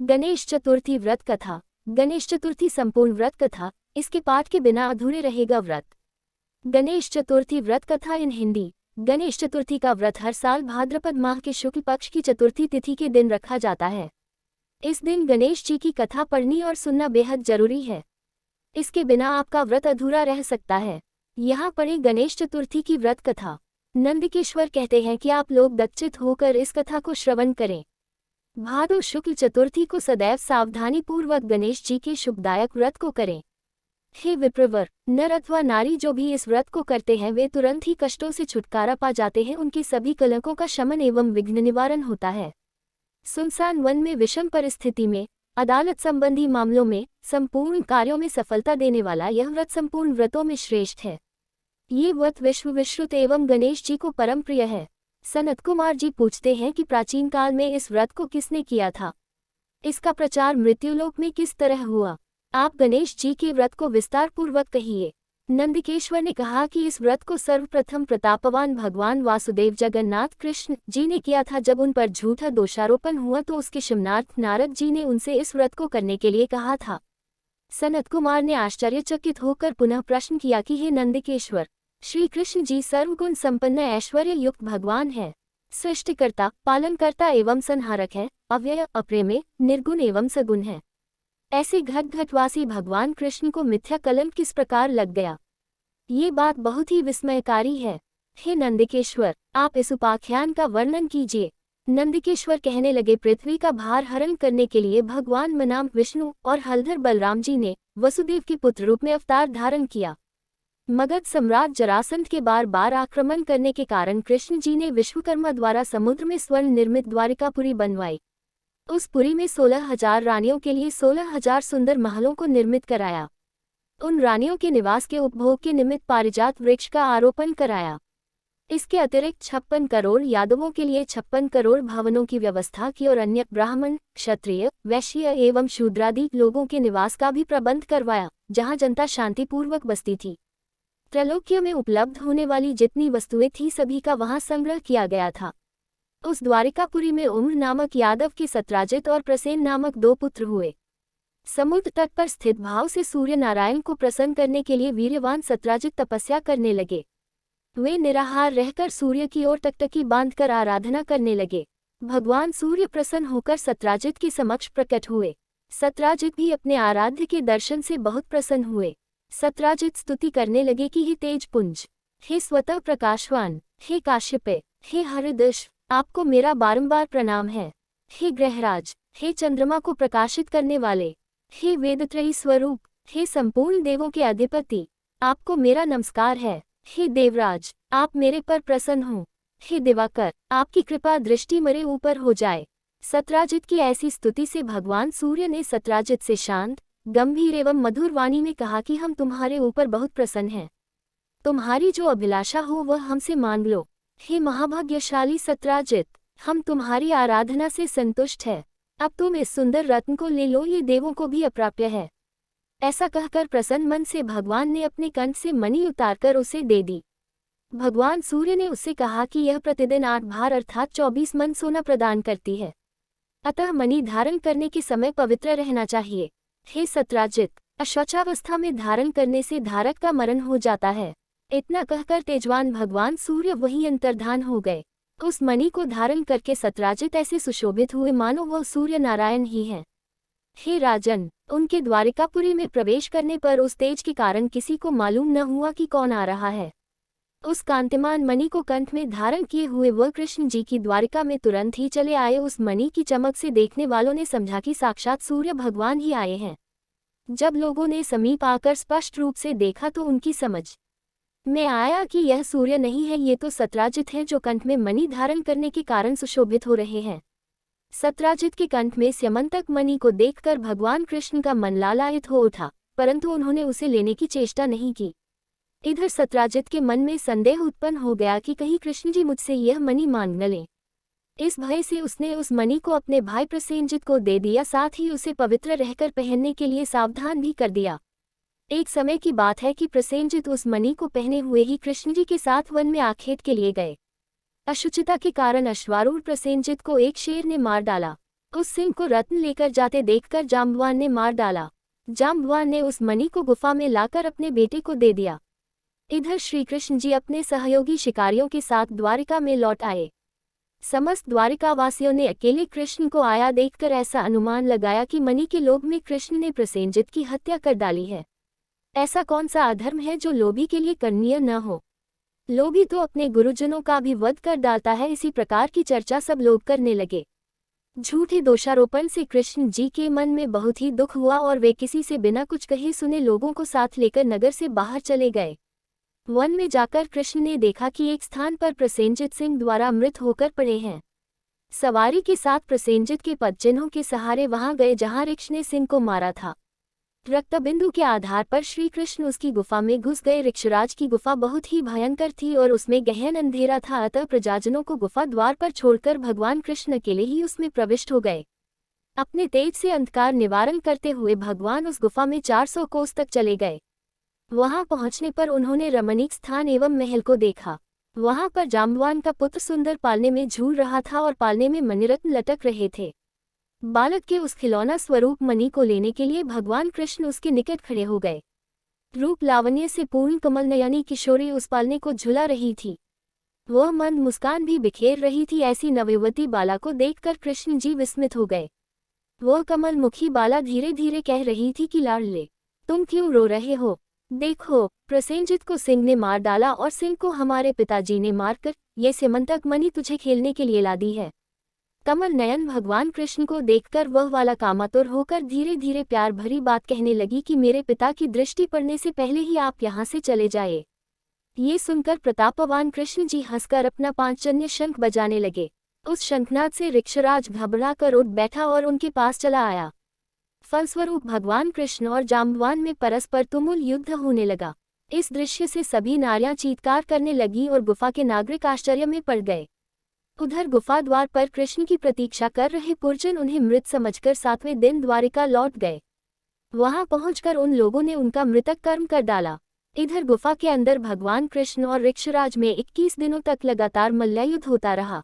गणेश चतुर्थी व्रत कथा। गणेश चतुर्थी संपूर्ण व्रत कथा, इसके पाठ के बिना अधूरे रहेगा व्रत। गणेश चतुर्थी व्रत कथा इन हिंदी। गणेश चतुर्थी का व्रत हर साल भाद्रपद माह के शुक्ल पक्ष की चतुर्थी तिथि के दिन रखा जाता है। इस दिन गणेश जी की कथा पढ़नी और सुनना बेहद जरूरी है। इसके बिना आपका व्रत अधूरा रह सकता है। यहाँ पढ़े गणेश चतुर्थी की व्रत कथा। नंदकेश्वर कहते हैं कि आप लोग दक्षित होकर इस कथा को श्रवण करें। भादो शुक्ल चतुर्थी को सदैव सावधानी पूर्वक गणेश जी के शुभदायक व्रत को करें। हे विप्रवर, नर अथवा नारी जो भी इस व्रत को करते हैं वे तुरंत ही कष्टों से छुटकारा पा जाते हैं। उनके सभी कलंकों का शमन एवं विघ्न निवारण होता है। सुनसान वन में विषम परिस्थिति में, अदालत संबंधी मामलों में, संपूर्ण कार्यों में सफलता देने वाला यह व्रत संपूर्ण व्रतों में श्रेष्ठ है। ये व्रत विश्व विश्रुत एवं गणेश जी को परम प्रिय है। सनत कुमार जी पूछते हैं कि प्राचीन काल में इस व्रत को किसने किया था, इसका प्रचार मृत्युलोक में किस तरह हुआ। आप गणेश जी के व्रत को विस्तार पूर्वक कहिए। नंदकेश्वर ने कहा कि इस व्रत को सर्वप्रथम प्रतापवान भगवान वासुदेव जगन्नाथ कृष्ण जी ने किया था। जब उन पर झूठा दोषारोपण हुआ तो उसके शमनार्थ नारद जी ने उनसे इस व्रत को करने के लिए कहा था। सनत कुमार ने आश्चर्यचकित होकर पुनः प्रश्न किया कि हे नंदकेश्वर, श्री कृष्ण जी सर्वगुण संपन्न ऐश्वर्य युक्त भगवान है, सृष्टिकर्ता, पालनकर्ता एवं संहारक है, अव्यय, अप्रेमेय, निर्गुण एवं सगुण है। ऐसे घटघटवासी भगवान कृष्ण को मिथ्या कलंक किस प्रकार लग गया, ये बात बहुत ही विस्मयकारी है। हे नंदकेश्वर, आप इस उपाख्यान का वर्णन कीजिए। नंदकेश्वर कहने लगे, पृथ्वी का भार हरण करने के लिए भगवान मनाम विष्णु और हलधर बलराम जी ने वसुदेव के पुत्र रूप में अवतार धारण किया। मगध सम्राट जरासंध के बार बार आक्रमण करने के कारण कृष्ण जी ने विश्वकर्मा द्वारा समुद्र में स्वर्ण निर्मित द्वारिकापुरी बनवाई। उस पुरी में 16,000 रानियों के लिए 16,000 सुंदर महलों को निर्मित कराया। उन रानियों के निवास के उपभोग के निमित्त पारिजात वृक्ष का आरोपण कराया। इसके अतिरिक्त 56 करोड़ यादवों के लिए 56 करोड़ भवनों की व्यवस्था की और अन्य ब्राह्मण, क्षत्रिय, वैश्य एवं शूद्रादि लोगों के निवास का भी प्रबंध करवाया, जहां जनता शांतिपूर्वक बसती थी। त्रैलोक्य में उपलब्ध होने वाली जितनी वस्तुएं थी सभी का वहां संग्रह किया गया था। उस द्वारिकापुरी में उम्र नामक यादव के सत्राजित और प्रसेन नामक 2 पुत्र हुए। समुद्र तट पर स्थित भाव से सूर्य नारायण को प्रसन्न करने के लिए वीर्यवान सत्राजित तपस्या करने लगे। वे निराहार रहकर सूर्य की ओर टकटकी बांधकर आराधना करने लगे। भगवान सूर्य प्रसन्न होकर सत्राजित के समक्ष प्रकट हुए। सत्राजित भी अपने आराध्य के दर्शन से बहुत प्रसन्न हुए। सत्राजित स्तुति करने लगे कि हे तेजपुंज, हे स्वतः प्रकाशवान, हे काश्यपे, हे हरिदश, आपको मेरा बारंबार प्रणाम है। हे ग्रहराज, हे चंद्रमा को प्रकाशित करने वाले, हे वेदत्रयी स्वरूप, हे संपूर्ण देवों के अधिपति, आपको मेरा नमस्कार है। हे देवराज, आप मेरे पर प्रसन्न हो। हे दिवाकर, आपकी कृपा दृष्टि मेरे ऊपर हो जाए। सत्राजित की ऐसी स्तुति से भगवान सूर्य ने सत्राजित से शांत, गंभीर एवं मधुर वाणी में कहा कि हम तुम्हारे ऊपर बहुत प्रसन्न हैं। तुम्हारी जो अभिलाषा हो वह हमसे मांग लो। हे महाभाग्यशाली सत्राजित, हम तुम्हारी आराधना से संतुष्ट है। अब तुम इस सुंदर रत्न को ले लो, ये देवों को भी अप्राप्य है। ऐसा कहकर प्रसन्न मन से भगवान ने अपने कंठ से मणि उतारकर उसे दे दी। भगवान सूर्य ने उससे कहा कि यह प्रतिदिन 8 भार अर्थात 24 मन सोना प्रदान करती है, अतः मणि धारण करने के समय पवित्र रहना चाहिए। हे सत्राजित, अशौचावस्था में धारण करने से धारक का मरण हो जाता है। इतना कहकर तेजवान भगवान सूर्य वहीं अंतर्धान हो गए। उस मणि को धारण करके सत्राजित ऐसे सुशोभित हुए मानो वह सूर्य नारायण ही हैं। हे राजन, उनके द्वारिकापुरी में प्रवेश करने पर उस तेज के कारण किसी को मालूम न हुआ कि कौन आ रहा है। उस कांतिमान मणि को कंठ में धारण किए हुए वह कृष्ण जी की द्वारिका में तुरंत ही चले आए। उस मणि की चमक से देखने वालों ने समझा कि साक्षात सूर्य भगवान ही आए हैं। जब लोगों ने समीप आकर स्पष्ट रूप से देखा तो उनकी समझ में आया कि यह सूर्य नहीं है, ये तो सत्राजित हैं जो कंठ में मणि धारण करने के कारण सुशोभित हो रहे हैं। सत्राजित के कंठ में स्यमंतक मणि को देखकर भगवान कृष्ण का मन लालायित हो उठा, परंतु उन्होंने उसे लेने की चेष्टा नहीं की। इधर सत्राजित के मन में संदेह उत्पन्न हो गया कि कहीं कृष्ण जी मुझसे यह मणि मांग न लें। इस भय से उसने उस मणि को अपने भाई प्रसेनजित को दे दिया, साथ ही उसे पवित्र रहकर पहनने के लिए सावधान भी कर दिया। एक समय की बात है कि प्रसेनजित उस मणि को पहने हुए ही कृष्ण जी के साथ वन में आखेट के लिए गए। अशुचिता के कारण अश्वारूढ़ प्रसेनजित को एक शेर ने मार डाला। उस सिंह को रत्न लेकर जाते देखकर जाम्बवान ने मार डाला। जाम्बवान ने उस मणि को गुफा में लाकर अपने बेटे को दे दिया। इधर श्री कृष्ण जी अपने सहयोगी शिकारियों के साथ द्वारिका में लौट आए। समस्त द्वारिकावासियों ने अकेले कृष्ण को आया देखकर ऐसा अनुमान लगाया कि मणि के लोभ में कृष्ण ने प्रसेनजित की हत्या कर डाली है। ऐसा कौन सा अधर्म है जो लोभी के लिए करनीय न हो। लोभी तो अपने गुरुजनों का भी वध कर डालता है। इसी प्रकार की चर्चा सब लोग करने लगे। झूठे दोषारोपण से कृष्ण जी के मन में बहुत ही दुख हुआ और वे किसी से बिना कुछ कहे सुने लोगों को साथ लेकर नगर से बाहर चले गए। वन में जाकर कृष्ण ने देखा कि एक स्थान पर प्रसेनजित सिंह द्वारा मृत होकर पड़े हैं। सवारी के साथ प्रसेनजित के पदचिन्हों के सहारे वहां गए जहां ऋक्ष ने सिंह को मारा था। रक्तबिंदु के आधार पर श्री कृष्ण उसकी गुफा में घुस गए। ऋक्षराज की गुफा बहुत ही भयंकर थी और उसमें गहन अंधेरा था, अतः प्रजाजनों को गुफा द्वार पर छोड़कर भगवान कृष्ण अकेले ही उसमें प्रविष्ट हो गए। अपने तेज से अंधकार निवारण करते हुए भगवान उस गुफा में 400 कोस तक चले गए। वहां पहुंचने पर उन्होंने रमणीक स्थान एवं महल को देखा। वहां पर जाम्बवान का पुत्र सुंदर पालने में झूल रहा था और पालने में मणिरत्न लटक रहे थे। बालक के उस खिलौना स्वरूप मणि को लेने के लिए भगवान कृष्ण उसके निकट खड़े हो गए। रूप लावण्य से पूर्ण कमल नयनी किशोरी उस पालने को झुला रही थी। वह मंद मुस्कान भी बिखेर रही थी। ऐसी नवयुवती बाला को देखकर कृष्ण जी विस्मित हो गए। वह कमल मुखी बाला धीरे धीरे कह रही थी कि लाडले, तुम क्यों रो रहे हो? देखो, प्रसेनजित को सिंह ने मार डाला और सिंह को हमारे पिताजी ने मारकर ये सिमंतक मणि तुझे खेलने के लिए ला दी है। कमल नयन भगवान कृष्ण को देखकर वह वाला कामातुर होकर धीरे धीरे प्यार भरी बात कहने लगी कि मेरे पिता की दृष्टि पड़ने से पहले ही आप यहाँ से चले जाए। ये सुनकर प्रतापवान कृष्ण जी हंसकर अपना पांचजन्य शंख बजाने लगे। उस शंखनाद से ऋक्षराज घबराकर उठ बैठा और उनके पास चला आया। फलस्वरूप भगवान कृष्ण और जाम्बवान में परस्पर तुमुल युद्ध होने लगा। इस दृश्य से सभी नारियां चीत्कार करने लगी और गुफा के नागरिक आश्चर्य में पड़ गए। उधर गुफा द्वार पर कृष्ण की प्रतीक्षा कर रहे पुरजन उन्हें मृत समझकर 7वें दिन द्वारिका लौट गए। वहां पहुंचकर उन लोगों ने उनका मृतक कर्म कर डाला। इधर गुफा के अंदर भगवान कृष्ण और ऋक्षराज में 21 दिनों तक लगातार मल्लयुद्ध होता रहा।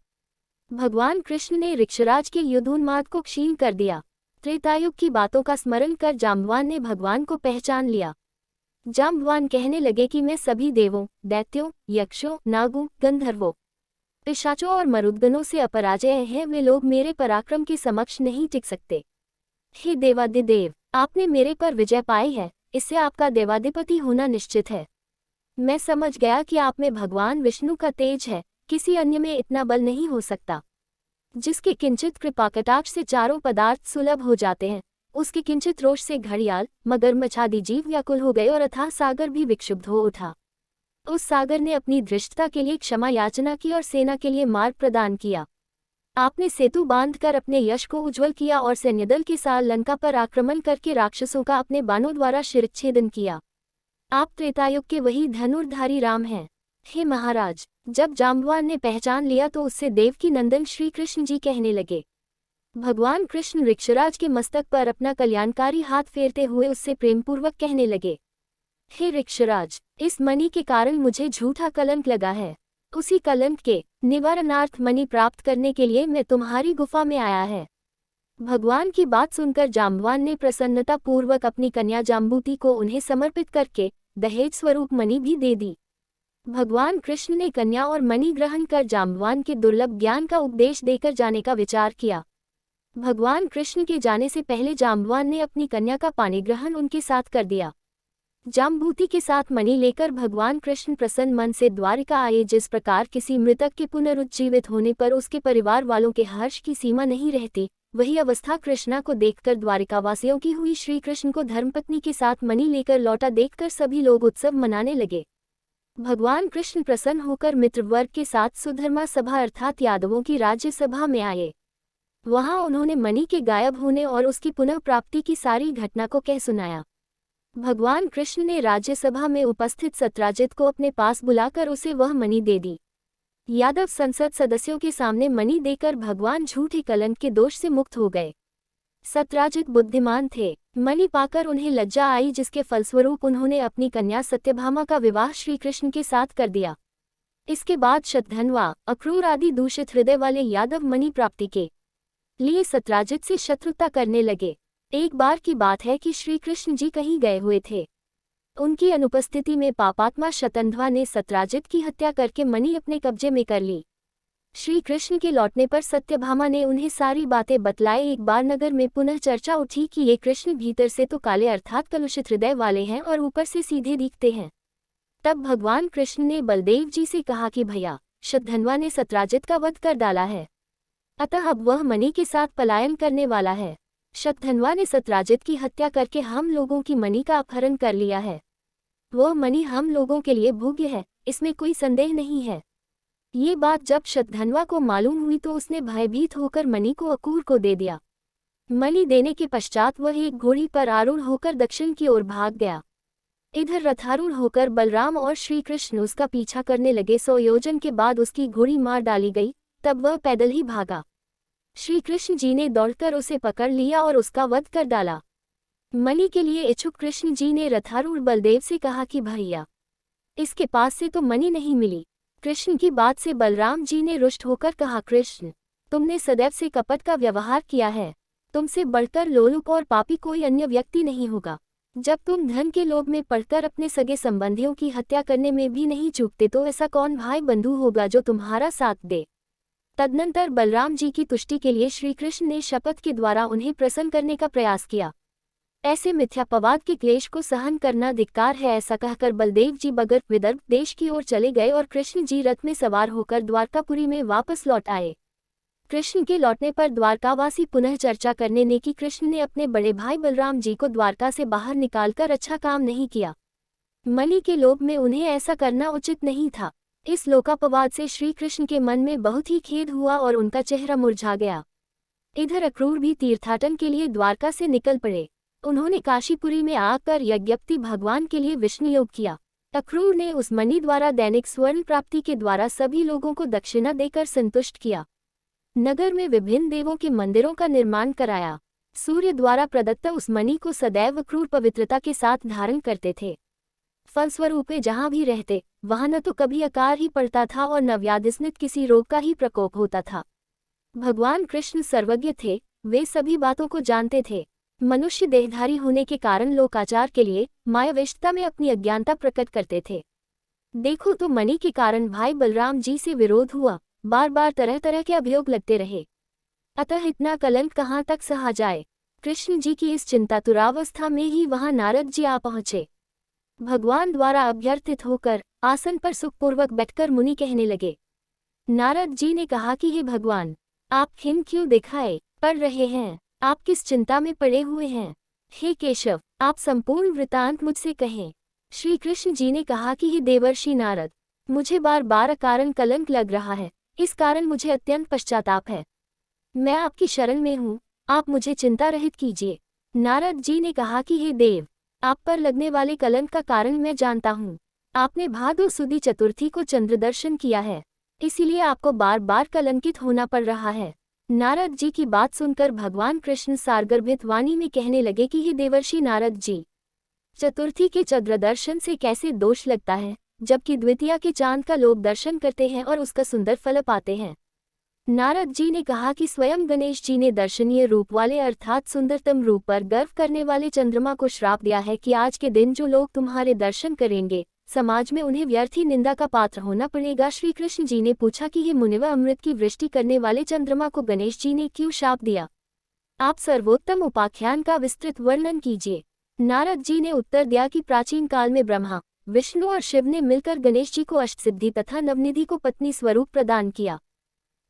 भगवान कृष्ण ने ऋक्षराज के युद्धोन्माद को क्षीण कर दिया। त्रेतायुग की बातों का स्मरण कर जाम्बवान ने भगवान को पहचान लिया। जाम्बवान कहने लगे कि मैं सभी देवों, दैत्यों, यक्षों, नागों, गंधर्वों, पिशाचों और मरुद्गणों से अपराजय हैं। वे लोग मेरे पराक्रम के समक्ष नहीं टिक सकते। हे देवादिदेव, आपने मेरे पर विजय पाई है, इससे आपका देवाधिपति होना निश्चित है। मैं समझ गया कि आप में भगवान विष्णु का तेज है, किसी अन्य में इतना बल नहीं हो सकता। जिसके किंचित कृपा कटाक्ष से चारों पदार्थ सुलभ हो जाते हैं, उसके किंचित रोष से घड़ियाल, मगरमच्छ आदि जीव व्याकुल हो गए और अथाह सागर भी विक्षुब्ध हो उठा। उस सागर ने अपनी धृष्टता के लिए क्षमा याचना की और सेना के लिए मार्ग प्रदान किया। आपने सेतु बांधकर अपने यश को उज्ज्वल किया और सैन्यदल के साथ लंका पर आक्रमण करके राक्षसों का अपने बाणों द्वारा शिरच्छेदन किया। आप त्रेतायुग के वही धनुर्धारी राम हैं। हे महाराज, जब जाम्बवान ने पहचान लिया तो उससे देवकी नंदन श्री कृष्ण जी कहने लगे। भगवान कृष्ण ऋक्षराज के मस्तक पर अपना कल्याणकारी हाथ फेरते हुए उससे प्रेमपूर्वक कहने लगे, हे ऋक्षराज, इस मणि के कारण मुझे झूठा कलंक लगा है। उसी कलंक के निवारणार्थ मणि प्राप्त करने के लिए मैं तुम्हारी गुफा में आया है। भगवान की बात सुनकर जाम्बवान ने प्रसन्नता पूर्वक अपनी कन्या जाम्बूती को उन्हें समर्पित करके दहेज स्वरूप मणि भी दे दी। भगवान कृष्ण ने कन्या और मणि ग्रहण कर जाम्बवान के दुर्लभ ज्ञान का उपदेश देकर जाने का विचार किया। भगवान कृष्ण के जाने से पहले जाम्बवान ने अपनी कन्या का पानी ग्रहण उनके साथ कर दिया। जाम्बूती के साथ मणि लेकर भगवान कृष्ण प्रसन्न मन से द्वारिका आए। जिस प्रकार किसी मृतक के पुनरुज्जीवित होने पर उसके परिवार वालों के हर्ष की सीमा नहीं रहती, वही अवस्था कृष्णा को देखकर द्वारिकावासियों की हुई। श्री कृष्ण को धर्मपत्नी के साथ मणि लेकर लौटा देखकर सभी लोग उत्सव मनाने लगे। भगवान कृष्ण प्रसन्न होकर मित्रवर्ग के साथ सुधर्मा सभा अर्थात यादवों की राज्य सभा में आए। वहां उन्होंने मणि के गायब होने और उसकी पुनः प्राप्ति की सारी घटना को कह सुनाया। भगवान कृष्ण ने राज्यसभा में उपस्थित सत्राजित को अपने पास बुलाकर उसे वह मणि दे दी। यादव संसद सदस्यों के सामने मणि देकर भगवान झूठे कलंक के दोष से मुक्त हो गए। सत्राजित बुद्धिमान थे। मणि पाकर उन्हें लज्जा आई, जिसके फलस्वरूप उन्होंने अपनी कन्या सत्यभामा का विवाह श्री कृष्ण के साथ कर दिया। इसके बाद शतधन्वा, अक्रूर आदि दूषित हृदय वाले यादव मणि प्राप्ति के लिए सत्राजित से शत्रुता करने लगे। एक बार की बात है कि श्री कृष्ण जी कहीं गए हुए थे। उनकी अनुपस्थिति में पापात्मा शतंध्वा ने सत्राजित की हत्या करके मणि अपने कब्जे में कर ली। श्री कृष्ण के लौटने पर सत्यभामा ने उन्हें सारी बातें बतलाई। एक बार नगर में पुनः चर्चा उठी कि ये कृष्ण भीतर से तो काले अर्थात कलुषित हृदय वाले हैं और ऊपर से सीधे दिखते हैं। तब भगवान कृष्ण ने बलदेव जी से कहा कि भैया, शतधन्वा ने सत्राजित का वध कर डाला है, अतः अब वह मणि के साथ पलायन करने वाला है। शतधन्वा ने सत्राजित की हत्या करके हम लोगों की मणि का अपहरण कर लिया है। वह मणि हम लोगों के लिए भोग्य है, इसमें कोई संदेह नहीं है। ये बात जब शतधन्वा को मालूम हुई तो उसने भयभीत होकर मणि को अकूर को दे दिया। मणि देने के पश्चात वह एक घोड़ी पर आरूढ़ होकर दक्षिण की ओर भाग गया। इधर रथारूढ़ होकर बलराम और श्री कृष्ण उसका पीछा करने लगे। 100 योजन के बाद उसकी घोड़ी मार डाली गई, तब वह पैदल ही भागा। श्री कृष्ण जी ने दौड़कर उसे पकड़ लिया और उसका वध कर डाला। मणि के लिए इच्छुक कृष्ण जी ने रथारूढ़ बलदेव से कहा कि भैया, इसके पास से तो मणि नहीं मिली। कृष्ण की बात से बलराम जी ने रुष्ट होकर कहा, कृष्ण, तुमने सदैव से कपट का व्यवहार किया है। तुमसे बढ़कर लोलुप और पापी कोई अन्य व्यक्ति नहीं होगा। जब तुम धन के लोभ में पड़कर अपने सगे संबंधियों की हत्या करने में भी नहीं चूकते तो ऐसा कौन भाई बंधु होगा जो तुम्हारा साथ दे। तदनंतर बलराम जी की तुष्टि के लिए श्री कृष्ण ने शपथ के द्वारा उन्हें प्रसन्न करने का प्रयास किया। ऐसे मिथ्यापवाद के क्लेश को सहन करना धिक्कार है, ऐसा कहकर बलदेव जी बगर विदर्भ देश की ओर चले गए और कृष्ण जी रथ में सवार होकर द्वारकापुरी में वापस लौट आए। कृष्ण के लौटने पर द्वारकावासी पुनः चर्चा करने ने कि कृष्ण ने अपने बड़े भाई बलराम जी को द्वारका से बाहर निकालकर अच्छा काम नहीं किया। मणि के लोभ में उन्हें ऐसा करना उचित नहीं था। इस लोकापवाद से श्री कृष्ण के मन में बहुत ही खेद हुआ और उनका चेहरा मुरझा गया। इधर अक्रूर भी तीर्थाटन के लिए द्वारका से निकल पड़े। उन्होंने काशीपुरी में आकर यज्ञप्ति भगवान के लिए विष्णु योग किया। अक्रूर ने उस मणि द्वारा दैनिक स्वर्ण प्राप्ति के द्वारा सभी लोगों को दक्षिणा देकर संतुष्ट किया। नगर में विभिन्न देवों के मंदिरों का निर्माण कराया। सूर्य द्वारा प्रदत्त उस मणि को सदैव अक्रूर पवित्रता के साथ धारण करते थे। फलस्वरूप वे जहाँ भी रहते वहाँ न तो कभी अकाल ही पड़ता था और न व्याधिस्नित किसी रोग का ही प्रकोप होता था। भगवान कृष्ण सर्वज्ञ थे, वे सभी बातों को जानते थे। मनुष्य देहधारी होने के कारण लोकाचार के लिए मायाविष्टता में अपनी अज्ञानता प्रकट करते थे। देखो तो मणि के कारण भाई बलराम जी से विरोध हुआ, बार बार तरह तरह के अभियोग लगते रहे। अतः इतना कलंक कहाँ तक सहा जाए। कृष्ण जी की इस चिंतातुरावस्था में ही वहां नारद जी आ पहुंचे। भगवान द्वारा अभ्यर्थित होकर आसन पर सुखपूर्वक बैठकर मुनि कहने लगे। नारद जी ने कहा कि हे भगवान, आप खिन्न क्यों दिखाए पड़ रहे हैं? आप किस चिंता में पड़े हुए हैं? हे केशव, आप संपूर्ण वृतांत मुझसे कहें। श्री कृष्ण जी ने कहा कि हे देवर्षि नारद, मुझे बार बार अकारण कलंक लग रहा है, इस कारण मुझे अत्यंत पश्चाताप है। मैं आपकी शरण में हूँ, आप मुझे चिंता रहित कीजिए। नारद जी ने कहा कि हे देव, आप पर लगने वाले कलंक का कारण मैं जानता हूँ। आपने भादो सुदी चतुर्थी को चंद्रदर्शन किया है, इसीलिए आपको बार बार कलंकित होना पड़ रहा है। नारद जी की बात सुनकर भगवान कृष्ण सारगर्भित वाणी में कहने लगे कि हे देवर्षि नारद जी, चतुर्थी के चंद्रदर्शन से कैसे दोष लगता है, जबकि द्वितीया के चांद का लोग दर्शन करते हैं और उसका सुंदर फल पाते हैं। नारद जी ने कहा कि स्वयं गणेश जी ने दर्शनीय रूप वाले अर्थात सुंदरतम रूप पर गर्व करने वाले चंद्रमा को श्राप दिया है कि आज के दिन जो लोग तुम्हारे दर्शन करेंगे, समाज में उन्हें व्यर्थ ही निंदा का पात्र होना पड़ेगा। श्री कृष्ण जी ने पूछा कि हे मुनिवर, अमृत की वृष्टि करने वाले चंद्रमा को गणेश जी ने क्यों शाप दिया? आप सर्वोत्तम उपाख्यान का विस्तृत वर्णन कीजिए। नारद जी ने उत्तर दिया कि प्राचीन काल में ब्रह्मा, विष्णु और शिव ने मिलकर गणेश जी को अष्टसिद्धि तथा नवनिधि को पत्नी स्वरूप प्रदान किया।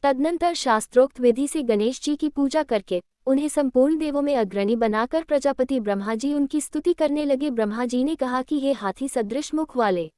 तदनंतर शास्त्रोक्त विधि से गणेश जी की पूजा करके उन्हें संपूर्ण देवों में अग्रणी बनाकर प्रजापति ब्रह्मा जी उनकी स्तुति करने लगे। ब्रह्मा जी ने कहा कि हे हाथी सदृश मुख वाले,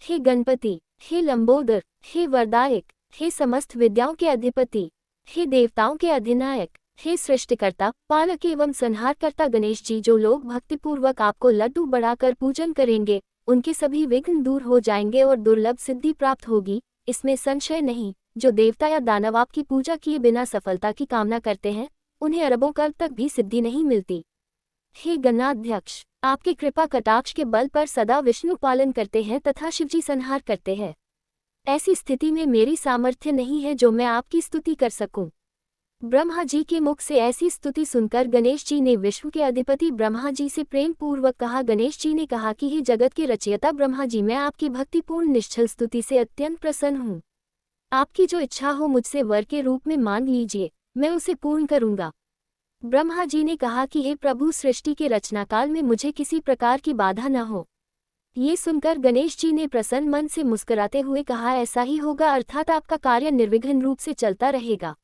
हे गणपति, हे लंबोदर, हे वरदायक, हे समस्त विद्याओं के अधिपति, हे देवताओं के अधिनायक, हे सृष्टिकर्ता, पालक एवं संहारकर्ता गणेश जी, जो लोग भक्तिपूर्वक आपको लड्डू बढ़ाकर पूजन करेंगे उनके सभी विघ्न दूर हो जाएंगे और दुर्लभ सिद्धि प्राप्त होगी, इसमें संशय नहीं। जो देवता या दानव आपकी पूजा किए बिना सफलता की कामना करते हैं उन्हें अरबों काल तक भी सिद्धि नहीं मिलती। हे गणाध्यक्ष, आपकी कृपा कटाक्ष के बल पर सदा विष्णु पालन करते हैं तथा शिवजी संहार करते हैं। ऐसी स्थिति में मेरी सामर्थ्य नहीं है जो मैं आपकी स्तुति कर सकूं। ब्रह्मा जी के मुख से ऐसी स्तुति सुनकर गणेश जी ने विश्व के अधिपति ब्रह्मा जी से प्रेम पूर्वक कहा। गणेश जी ने कहा कि हे जगत के रचयिता ब्रह्मा जी, मैं आपकी भक्तिपूर्ण निश्चल स्तुति से अत्यंत प्रसन्न हूँ। आपकी जो इच्छा हो मुझसे वर के रूप में मांग लीजिए, मैं उसे पूर्ण करूँगा। ब्रह्मा जी ने कहा कि हे प्रभु, सृष्टि के रचनाकाल में मुझे किसी प्रकार की बाधा न हो। ये सुनकर गणेश जी ने प्रसन्न मन से मुस्कुराते हुए कहा, ऐसा ही होगा, अर्थात आपका कार्य निर्विघ्न रूप से चलता रहेगा।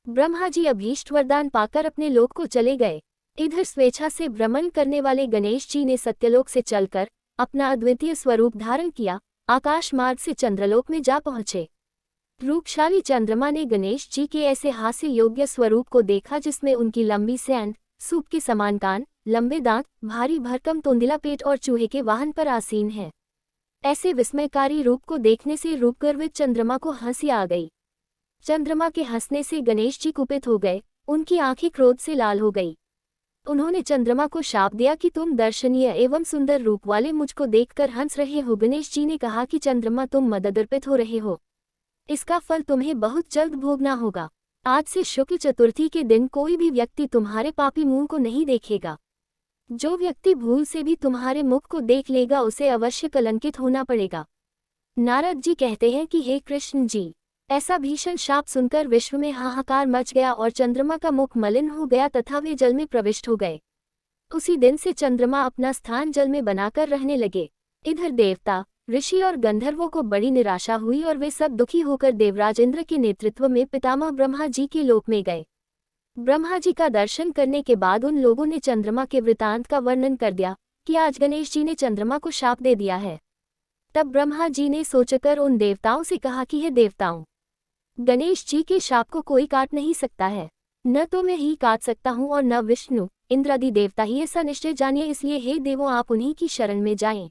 ब्रह्मा जी अभीष्ट वरदान पाकर अपने लोक को चले गए। इधर स्वेच्छा से भ्रमण करने वाले गणेश जी ने सत्यलोक से चलकर अपना अद्वितीय स्वरूप धारण किया, आकाश मार्ग से चंद्रलोक में जा पहुंचे। रूपशाली चंद्रमा ने गणेश जी के ऐसे हास्य योग्य स्वरूप को देखा जिसमें उनकी लंबी सैंड, सूप के समान कान, लंबे दांत, भारी भरकम तोंदिला पेट और चूहे के वाहन पर आसीन है। ऐसे विस्मयकारी रूप को देखने से रूपगर्वित चंद्रमा को हंसी आ गई। चंद्रमा के हंसने से गणेश जी कुपित हो गए, उनकी आंखें क्रोध से लाल हो गई। उन्होंने चंद्रमा को शाप दिया कि तुम दर्शनीय एवं सुंदर रूप वाले मुझको देखकर हंस रहे हो। गणेश जी ने कहा कि चंद्रमा, तुम मददर्पित हो रहे हो, इसका फल तुम्हें बहुत जल्द भोगना होगा। आज से शुक्ल चतुर्थी के दिन कोई भी व्यक्ति तुम्हारे पापी मुंह को नहीं देखेगा। जो व्यक्ति भूल से भी तुम्हारे मुख को देख लेगा उसे अवश्य कलंकित होना पड़ेगा। नारद जी कहते हैं कि हे कृष्ण जी, ऐसा भीषण शाप सुनकर विश्व में हाहाकार मच गया और चंद्रमा का मुख मलिन हो गया तथा वे जल में प्रविष्ट हो गए। उसी दिन से चंद्रमा अपना स्थान जल में बनाकर रहने लगे। इधर देवता, ऋषि और गंधर्वों को बड़ी निराशा हुई और वे सब दुखी होकर देवराज इंद्र के नेतृत्व में पितामह ब्रह्मा जी के लोक में गए। ब्रह्मा जी का दर्शन करने के बाद उन लोगों ने चंद्रमा के वृतांत का वर्णन कर दिया कि आज गणेश जी ने चंद्रमा को शाप दे दिया है। तब ब्रह्मा जी ने सोचकर उन देवताओं से कहा कि हे देवताओं, गणेश जी के शाप को कोई काट नहीं सकता है, न तो मैं ही काट सकता हूँ और न विष्णु, इंद्र आदि देवता ही ऐसा निश्चय जानिए। इसलिए हे देवों, आप उन्हीं की शरण में जाएं,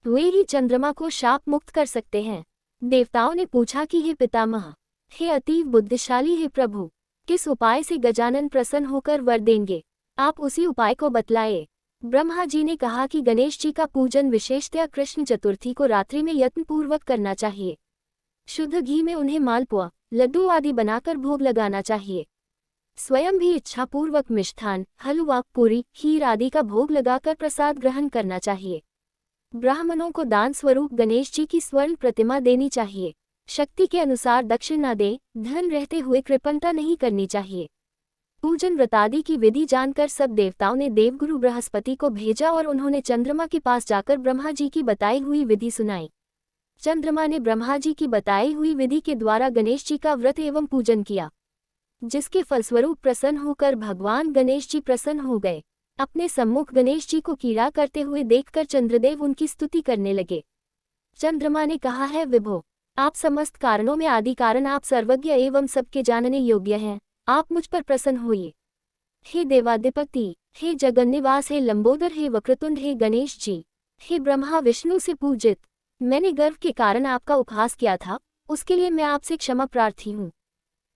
वे ही चंद्रमा को शाप मुक्त कर सकते हैं। देवताओं ने पूछा कि हे पितामह, हे अतीव बुद्धिशाली हे प्रभु, किस उपाय से गजानन प्रसन्न होकर वर देंगे, आप उसी उपाय को बतलाए। ब्रह्मा जी ने कहा कि गणेश जी का पूजन विशेषतया कृष्ण चतुर्थी को रात्रि में यत्नपूर्वक करना चाहिए। शुद्ध घी में उन्हें मालपुआ, लड्डू आदि बनाकर भोग लगाना चाहिए। स्वयं भी इच्छापूर्वक मिष्ठान, हलवा, पूरी, खीर आदि का भोग लगाकर प्रसाद ग्रहण करना चाहिए। ब्राह्मणों को दान स्वरूप गणेश जी की स्वर्ण प्रतिमा देनी चाहिए। शक्ति के अनुसार दक्षिणा दे, धन रहते हुए कृपणता नहीं करनी चाहिए। पूजन व्रतादि की विधि जानकर सब देवताओं ने देवगुरु बृहस्पति को भेजा और उन्होंने चंद्रमा के पास जाकर ब्रह्मा जी की बताई हुई विधि सुनाई। चंद्रमा ने ब्रह्मा जी की बताई हुई विधि के द्वारा गणेश जी का व्रत एवं पूजन किया, जिसके फलस्वरूप प्रसन्न होकर भगवान गणेश जी प्रसन्न हो गए। अपने सम्मुख गणेश जी को कीड़ा करते हुए देखकर चंद्रदेव उनकी स्तुति करने लगे। चंद्रमा ने कहा, है विभो, आप समस्त कारणों में आदि कारण, आप सर्वज्ञ एवं सबके जानने योग्य हैं, आप मुझ पर प्रसन्न होइए। हे देवाधिपति, हे जगन्निवास, हे लंबोदर, हे वक्रतुंड, हे गणेश जी, हे ब्रह्मा विष्णु से पूजित, मैंने गर्व के कारण आपका उपहास किया था, उसके लिए मैं आपसे क्षमा प्रार्थी हूँ।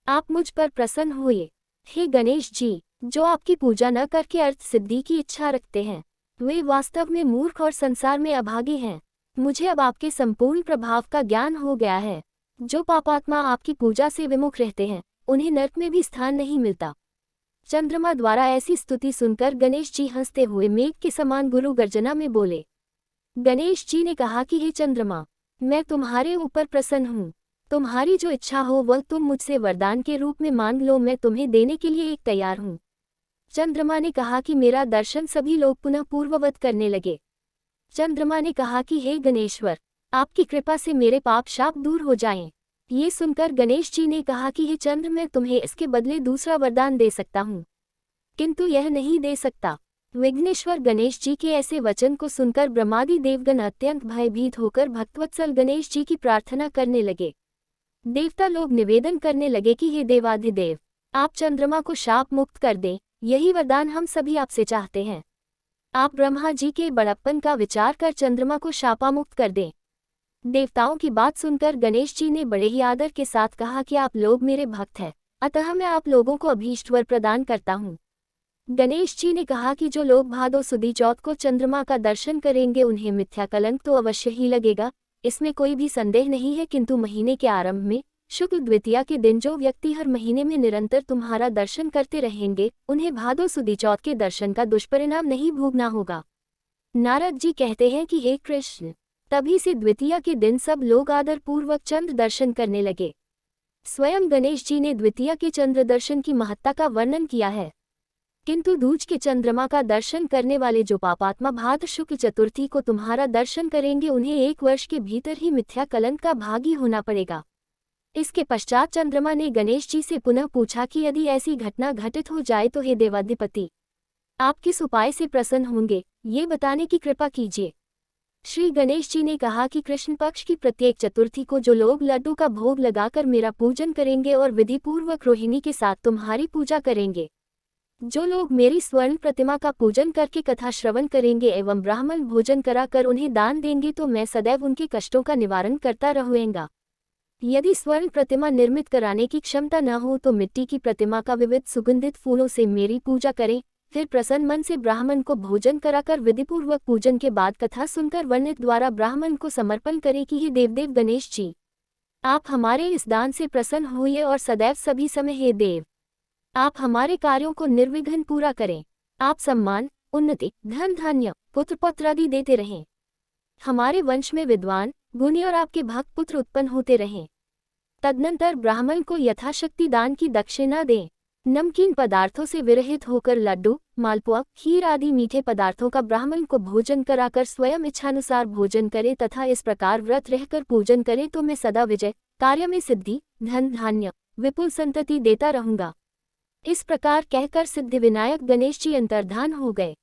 आप मुझ पर प्रसन्न होइए। हे गणेश जी, जो आपकी पूजा न करके अर्थ सिद्धि की इच्छा रखते हैं, वे वास्तव में मूर्ख और संसार में अभागे हैं। मुझे अब आपके संपूर्ण प्रभाव का ज्ञान हो गया है। जो पापात्मा आपकी पूजा से विमुख रहते हैं, उन्हें नरक में भी स्थान नहीं मिलता। चंद्रमा द्वारा ऐसी स्तुति सुनकर गणेश जी हंसते हुए मेघ के समान गुरु गर्जना में बोले। गणेश जी ने कहा कि हे चंद्रमा, मैं तुम्हारे ऊपर प्रसन्न हूँ। तुम्हारी जो इच्छा हो वह तुम मुझसे वरदान के रूप में मांग लो, मैं तुम्हें देने के लिए एक तैयार हूँ। चंद्रमा ने कहा कि मेरा दर्शन सभी लोग पुनः पूर्ववत करने लगे। चंद्रमा ने कहा कि हे गणेश्वर, आपकी कृपा से मेरे पाप शाप दूर हो जाएं। ये सुनकर गणेश जी ने कहा कि हे चंद्र, मैं तुम्हें इसके बदले दूसरा वरदान दे सकता हूँ, किंतु यह नहीं दे सकता। विघ्नेश्वर गणेश जी के ऐसे वचन को सुनकर ब्रह्मादि देवगण अत्यंत भयभीत होकर भक्तवत्सल गणेश जी की प्रार्थना करने लगे। देवता लोग निवेदन करने लगे कि हे देवाधिदेव, आप चंद्रमा को शाप मुक्त कर दें, यही वरदान हम सभी आपसे चाहते हैं। आप ब्रह्मा जी के बड़प्पन का विचार कर चंद्रमा को शापामुक्त कर दें। देवताओं की बात सुनकर गणेश जी ने बड़े ही आदर के साथ कहा कि आप लोग मेरे भक्त हैं, अतः मैं आप लोगों को अभीष्ट वर प्रदान करता हूँ। गणेश जी ने कहा कि जो लोग भादो सुदी चौथ को चंद्रमा का दर्शन करेंगे उन्हें मिथ्या कलंक तो अवश्य ही लगेगा, इसमें कोई भी संदेह नहीं है, किंतु महीने के आरंभ में शुक्ल द्वितीया के दिन जो व्यक्ति हर महीने में निरंतर तुम्हारा दर्शन करते रहेंगे, उन्हें भादो सुदी चौथ के दर्शन का दुष्परिणाम नहीं भोगना होगा। नारद जी कहते हैं कि हे कृष्ण, तभी से द्वितीया के दिन सब लोग आदर पूर्वक चंद्र दर्शन करने लगे। स्वयं गणेश जी ने द्वितीया के चंद्र दर्शन की महत्ता का वर्णन किया है। किंतु दूज के चंद्रमा का दर्शन करने वाले जो पापात्मा भाद्र शुक्ल चतुर्थी को तुम्हारा दर्शन करेंगे, उन्हें 1 वर्ष के भीतर ही मिथ्या कलंक का भागी होना पड़ेगा। इसके पश्चात चंद्रमा ने गणेश जी से पुनः पूछा कि यदि ऐसी घटना घटित हो जाए तो हे देवाधिपति, आप किस उपाय से प्रसन्न होंगे, ये बताने की कृपा कीजिए। श्री गणेश जी ने कहा कि कृष्ण पक्ष की प्रत्येक चतुर्थी को जो लोग लड्डू का भोग लगाकर मेरा पूजन करेंगे और विधि पूर्वक रोहिणी के साथ तुम्हारी पूजा करेंगे, जो लोग मेरी स्वर्ण प्रतिमा का पूजन करके कथा श्रवण करेंगे एवं ब्राह्मण भोजन कराकर उन्हें दान देंगे, तो मैं सदैव उनके कष्टों का निवारण करता रहूँगा। यदि स्वर्ण प्रतिमा निर्मित कराने की क्षमता न हो तो मिट्टी की प्रतिमा का विविध सुगंधित फूलों से मेरी पूजा करें, फिर प्रसन्न मन से ब्राह्मण को भोजन कराकर विधिपूर्वक पूजन के बाद कथा सुनकर वर्णित द्वारा ब्राह्मण को समर्पण करें कि हे देवदेव गणेश जी, आप हमारे इस दान से प्रसन्न होइए और सदैव सभी समय हे देव, आप हमारे कार्यों को निर्विघ्न पूरा करें। आप सम्मान, उन्नति, धन धान्य, पुत्र पौत्रादि देते रहें। हमारे वंश में विद्वान, गुणी और आपके भक्त पुत्र उत्पन्न होते रहें। तदनंतर ब्राह्मण को यथाशक्ति दान की दक्षिणा दें। नमकीन पदार्थों से विरहित होकर लड्डू, मालपुआ, खीर आदि मीठे पदार्थों का ब्राह्मण को भोजन कराकर स्वयं इच्छानुसार भोजन करे तथा इस प्रकार व्रत रहकर पूजन करे, तो मैं सदा विजय, कार्य में सिद्धि, धन धान्य, विपुल संतति देता रहूंगा। इस प्रकार कहकर सिद्धिविनायक गणेश जी अंतर्धान हो गए।